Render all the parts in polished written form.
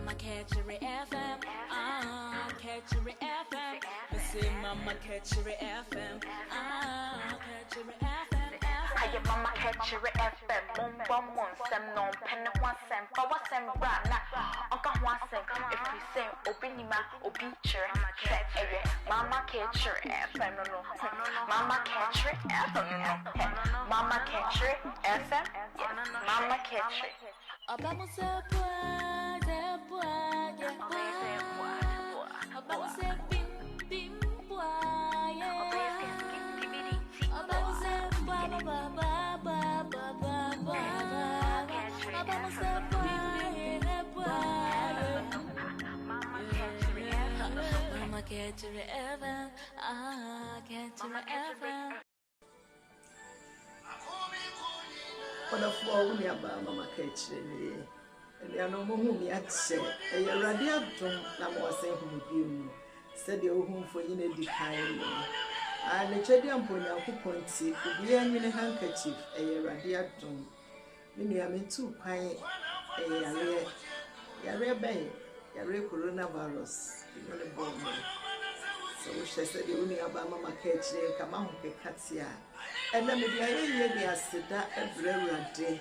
Mama catch your FM. Catch your FM. I say Mama catch your FM. Catch your FM. I get Mama catch your FM. One sem no pen 1 cent. For what sem brana? Uncle 1 cent. If we say Obinima, Obicher, Mama catch your FM. No. Mama catch your FM. Mama catch your FM. Mama catch your. Obama say boy, Obama say bim boy, Obama say ba. Obama say boy, Mama catch your FM, catch your FM. Wonderful woman about Mama Ketchy. And I know whom he had said, a radio drum, I was saying whom you said your home for you in the kind. And the Chedian Pona who points it could be in a handkerchief, a radio drum. Many are meant to pine a rare bay, a rare coronavirus, in the bomb. So she said the only about Mama Ketchy, come out with Katia. And then the idea they said that every day.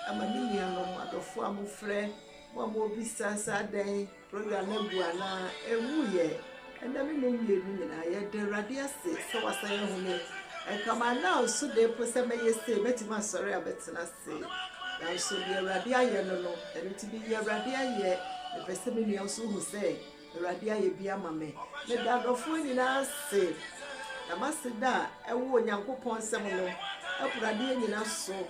I'm a million of former friend, one more business a day, program Buana, a wooye, and then I had the radiasi, so I say, and come on now, so they put some yesterday, Betty Massoria, better not say. Now, so be a radia, no, and it be a radia yet, the person also who say, the radia be a mammy, the dad of winning us say. I must say that a woman young upon some up radia in us so.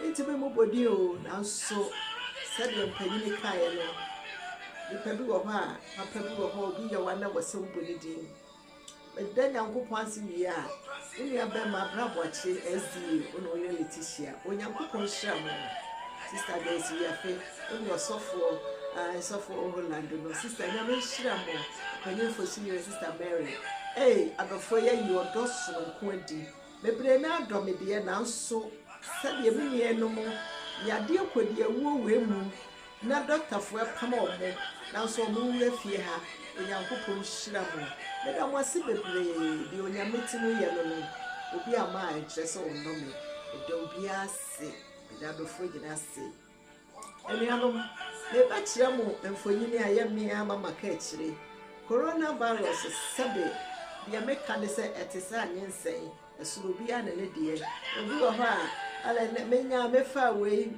It's a more body, now so said the penny kaino. The pebble of her, a pebble of her, be your one that was so bullying. But then Uncle Pansy, we are in your bema, bravo, watching as the only Letitia, when young Uncle Shaman. Sister Daisy, your faith, when you're software, I suffer over London, sister, never shamble, when you foresee your sister Mary. Hey, I don't for you, your docile and quenty. Maybe now, Dromedia, now so. Said the million no more. Ya dear could ye woo women. Now, doctor for a come on. Now, so move the fear her in your coupon shrubble. But I was simply the only meeting yellow. Will be a mind just all no me. It don't be a sick without the fridge and I say. And the other, they batch yamu and for you near yammy Mama Ketchy. Coronavirus is sabby. The American say at his son saying, a Sulubian and a dear. And we are her. I'll let me now me far away,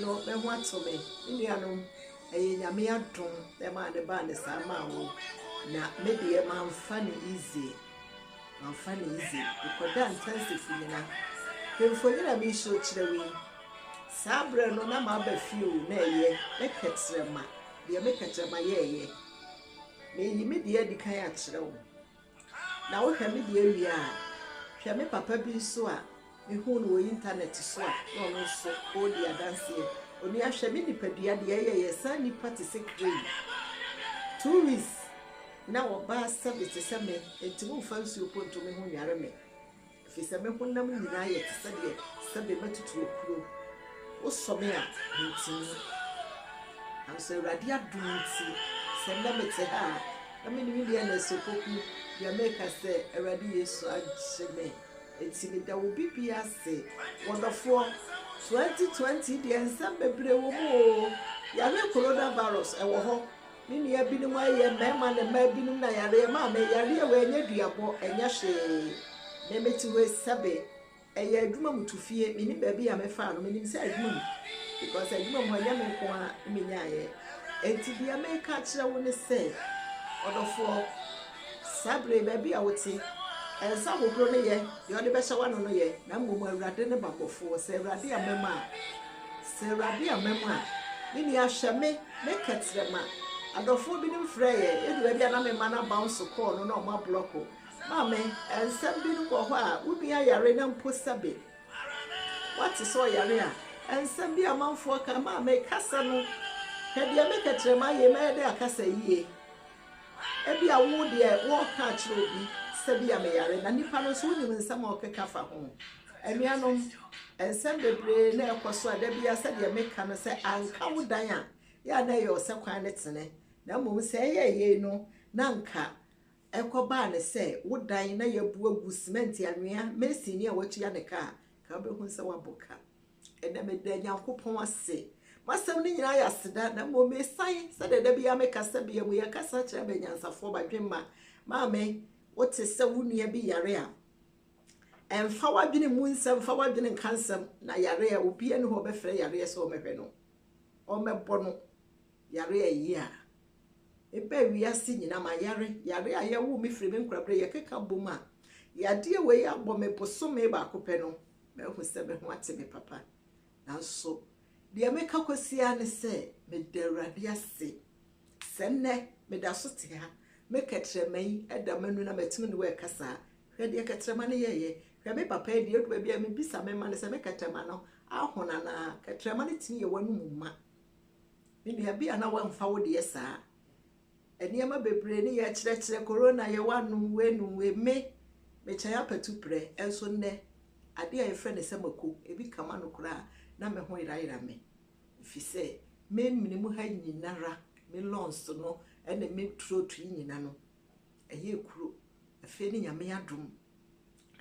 no, me want to me. Indianum, a mere drum, the man the band is a man. Now, maybe a man funny easy. Man funny easy, because that intensive, you know. Then for you, I be so chilly. Sabra no number few, nay, make it sema. The American my ye. May you meet the Eddie Kayat. Now, we can meet the area. Shall me papa be so. Who know internet so no so all the dance here. Only I shall be the pedia the sunny party secret. 2 weeks now a bar service is a man, and to move fancy upon to me whom you are me. If it's a man who never deny it, study better to a crew. Oh, so me, I'm so radia doing see. Send them it to her. I mean, million so poky, you make us say a radius so I say. It's in the UBPS, wonderful 2020, the ensemble woman. Yale coronavirus, I will hope. Many have been away, and Mamma and Mabin, Nayare, Mamma, Yari, where Nediabo, and Yashe. Name it to a Sabe. A yadrum to fear, meaning baby, I'm a fan, meaning said moon. Because I know my young Minaye. And to be a make catcher, I want to say. Wonderful Sabre, baby, I would say. And some will grow me, the only best one on ye. Now, woman, rather bubble for say Radia Mema. Say Radia Mema. Mini Ashame, make it the man. And the 4 billion fray, it will be another man bounce to call no more blocko. Mammy, and some billion for her would be a yarena postabe. What is all yarea? And some be a man for Kama make Cassano. Had you make a trema, ye made a cassa ye. Ebby a wood ye, walk catch will be. Sabia Mayare, and Nipanos women some more cafa home. And Mianum, and some the brain, Neocosa, Debia said, you make Canna say, and come Diane. ya na yo se kwan ne tene na mo se ye no na nka ekoba ne se wodan na yabu agu cement anwea mesi ne a watua ne ka obehu se waboka ena meda Nyankopon ase masem ni nyina ya seda na mo me sai se de bia me kasa bia mu ya kasa kire be nyansafo badwemma maame wote se wunua bi yare a emfa wadwene mu nsem fa wadwene nkansem na yare a obi ene ho be frɛ yare se o mehwe no o mebɔ no yare ayi a ebe wiase nyina ma yare a yawo mi firi me nkrabre ye keka boma yade we ya bɔ me bosome ba akopɛ no me hu se be ho ate me papa nanso de ameka kosia ne se me derade ase senne me da so te ha me ketreman eda manu na metimi ne we kasa hwe de ketrema ne yeye hwe me papa de edu bia me bisa me ma ne se me ketrema no ahona na ketrema ne tini ye wanu mumma me bia bia na wamfa wo de saa eniema bebre ne ye kire corona ye wanu we me chaya patupre enso ne ade a ye frɛ ne se mako ebi kama no kura na me ho ira me fi se me minimu ha nyinara me lons no ene me trotu nyina no eye kuro afi ne nyame adom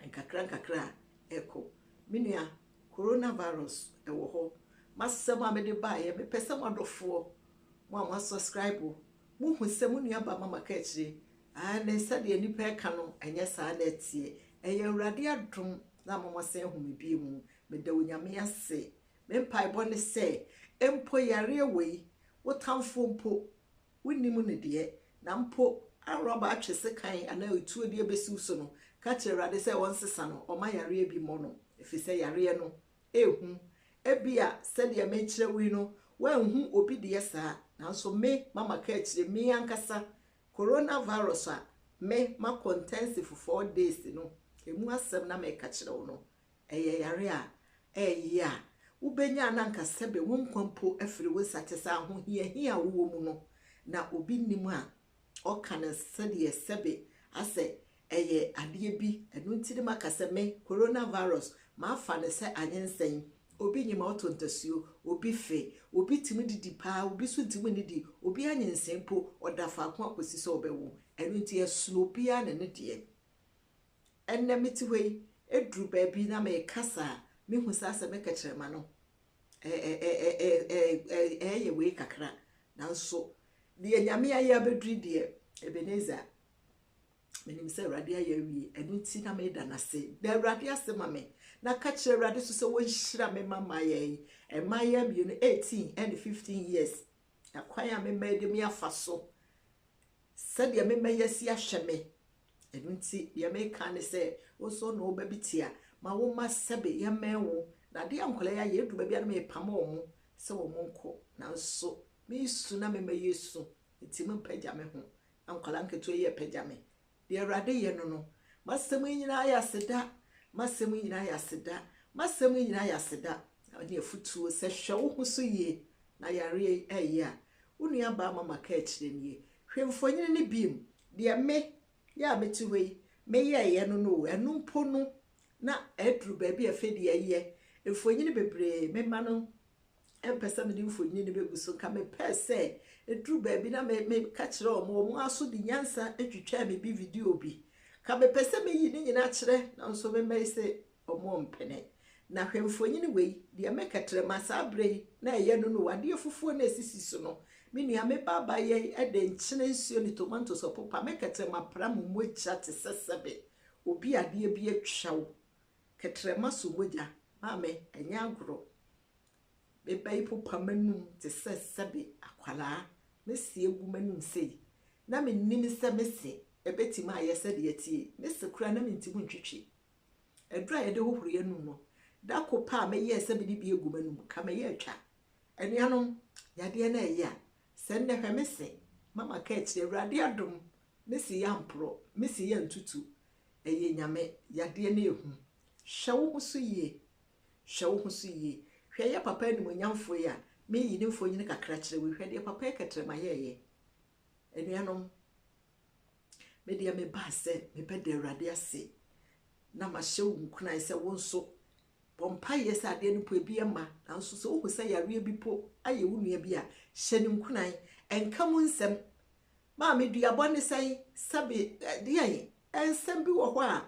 nkakra eko minua coronavirus ewo ho masem amede ba ye me pese modofo mo subscribe mo hu se munua ba mama ka akire ne sade nipa eka no enye saa na tie eye awurade adom na mama se hu me bi mu me da onyame ase me mpai bo ne se empo yare wei wotamfo mpo wonimu ne de na mpo aroba atwese kan ana otuo de besi so no ka kire awurade se won sesa no o ma yare bi mo no efise yare no ehu ebia sade me kire wi no wanhu obi de saa nanso me mama ka akire me ankasa coronavirus a me ma contensive for 4 days no emu asem na me ka kire wo no eye yare a eya ubenya na nka sebe wonkwampo afiri wo satesa ho hia wo mu no na obi nim a oka na sede sebe ase eye ade bi enu ntiri maka se me coronavirus ma afa ne se anyensen obi nyima otontasuo obi fe obi timi didi pa obi so timi didi obi anyensen po odafa ko akosi se obewo enu nti esuno bia ne de enne meti hwei edru ba bi na me kasa me hu sa se me ketrema no ye we kakra nanso de nyame aye abedri de Ebenezer menim se awurade aye wie enu nti na me da na se de awurade ase ma me na ka kire awurade so se won hira me mama ye emaya bi no 18 and 15 years akwaya me made me afaso se de me mayesi ahwe me enu nti de me ka ne se wo so no obabitia ma wo ma sebe ye menwo na de ankola ya yedu ba bia na me pam wo se wo monko nanso me su na me mayesu enti me pagya me ho ankola nketo ye pagya me de awurade ye no masem nyina ya seda masem nyina ya seda masem nyina ya seda ne afutuo se hwe wo ho so ye na yare eya unua ba mama ka akire nie hwemfonyine ne biem de me ya meti hwei me ye no enu mpo no na edru ba bia fedi ye efonyine bebre me ma no empesa me di mfonyine be guso ka me pese edru ba bi na me ka kire omo aso di nyansa etwitwa me bi video bi ka me pese me yi ni nyina kire na nso me mai se omo mpene na hwemfonyine wei de me katre masa abrei na ye no wade fufuo na esisi so no me nua me baba ye ede nkyene nsuo ni tomato so popa me katre mapra mu echa te sesebe obi ade bi atwawo katre maso moja mame enya agro bebai popa manum te sesebe akwala me sie gu manum sei na me nim se me se ebeti ma yese de atie me se kura na me ntimu ntwitwi edura ye de hohoro ye num no da kopa me yese be bi egu manum ka me ye atwa enuanom yade na ye a se nne hwe me se mama ka akire awurade adom me se ya mpro me se ya ntutu eye nyame yade na ehu hyewo so ye hwe ye papa ni monyamfo ya me yi ne mfonyine kakra kire we hwe de papa e ketre ma ye enuanom me de me ba se me pe de awurade ase na ma hyewo nkuna se wo nso bompa yes ade no po bi ema nanso so wo se yare bi po aye wo nua bi a hyenim kunan enka mu nsem ma me duabɔ ne sai sabe de ayi ensem bi wo ho a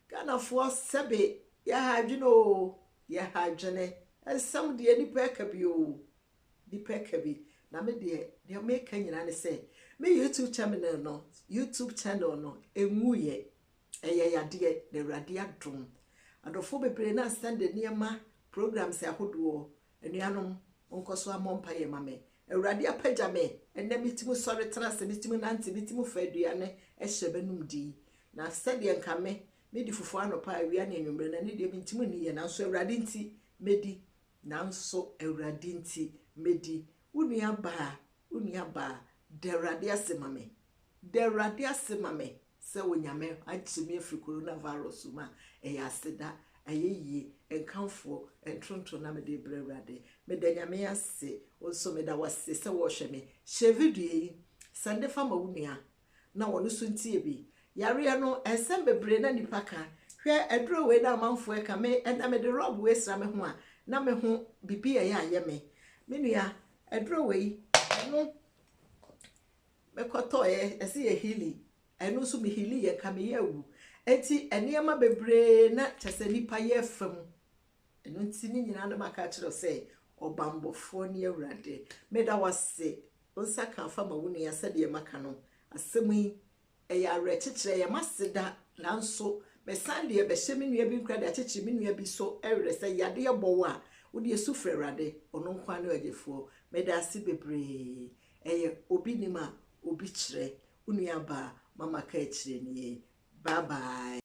Ghana for sabe ya hadwino ya hadwene ensem de nipa ka bi o nipa ka bi na me de make nyina ne say me YouTube channel no enwuye eye yade de Awurade adom adofo bebre na send niema programs ahodo enuanom onkoso amompa ye mame Awurade apagya me enne mitimu sori trase mitimu nante mitimu faduane ehye benum di na sede nka me di fufu anopa awia ne enwumre na ne de mitimu ni ye na so Awurade nti medi nanso Awurade nti medi unia ba de Awurade asemame se wonyame achimi afri coronavirus ma eya aseda ayeye enkanfo entronto na me de bre Awurade me de nyame ase onso me da wase se wo hwe me she video yi sende fama wunia na wono so ntie bi yare no ensem bebre na nipa ka hwe edro we na amanfo e ka me na me de rob we sra me ho a na me ho bibi aye me nua edro we no me koto ese ye healing eno so me healing ye ka me yawu enti enema bebre na chese nipa ye fam eno nti ni nyina na maka kire se obambofo ni Awurade me da wase onsa kan fa ma wonu ya sade ye maka no asemi eya rekekere ye maseda nanso me sande ye be hye me nua bi nkra de akekere me nua bi so ewre se yade ye bowo a wo de sufre Awurade ono nkwa na agefo me da ase bebre eye obi nima obi kire unu ya ba mama ka kire ni bye bye.